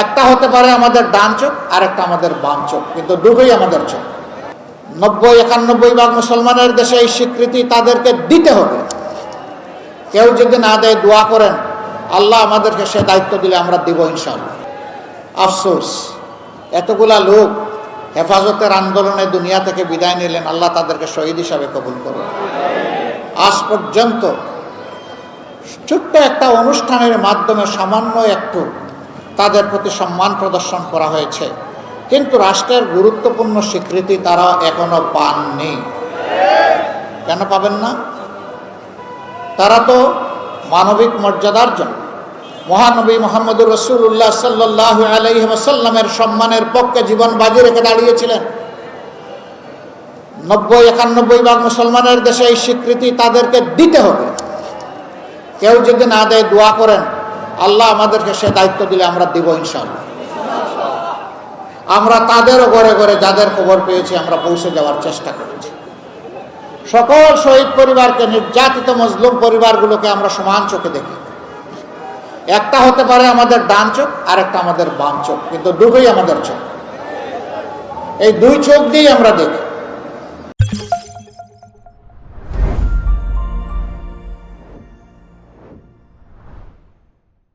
একটা হতে পারে আমাদের ডান চোখ, আর একটা আমাদের বাম চোখ, কিন্তু দুটোই আমাদের চোখ। 90-91 ভাগ মুসলমানের দেশে এই স্বীকৃতি তাদেরকে দিতে হবে। কেউ যদি না দেয়, দোয়া করেন আল্লাহ আমাদেরকে সে দায়িত্ব দিলে আমরা দিব ইনশাআল্লাহ। আফসোস, এতগুলা লোক হেফাজতের আন্দোলনে দুনিয়া থেকে বিদায় নিলেন, আল্লাহ তাদেরকে শহীদ হিসাবে কবুল করুন। আজ পর্যন্ত ছোট্ট একটা অনুষ্ঠানের মাধ্যমে সামান্য একটু তাদের প্রতি সম্মান প্রদর্শন করা হয়েছে, কিন্তু রাষ্ট্রের গুরুত্বপূর্ণ স্বীকৃতি তারা এখনো পাননি। কেন পাবেন না? তারা তো মানবিক মর্যাদার জন্য মহানবী মুহাম্মদুর রাসূলুল্লাহ সাল্লাল্লাহু আলাইহি ওয়াসাল্লামের সম্মানের পক্ষে জীবন বাজি রেখে দাঁড়িয়েছিলেন। 90-91 ভাগ মুসলমানের দেশে এই স্বীকৃতি তাদেরকে দিতে হবে। কেউ যদি না দেয়, দোয়া করেন আল্লাহ আমাদেরকে সে দায়িত্ব দিলে আমরা দিব ইনশাআল্লাহ। আমরা তাদেরও ঘরে ঘরে যাদের খবর পেয়েছি আমরা পৌঁছে যাওয়ার চেষ্টা করেছি। সকল শহীদ পরিবারকে, নির্যাতিত মজলুম পরিবারগুলোকে আমরা সমান চোখে দেখি। একটা হতে পারে আমাদের ডান চোখ, আর একটা আমাদের বাম চোখ, কিন্তু দুটোই আমাদের চোখ। এই দুই চোখ দিয়েই আমরা দেখি।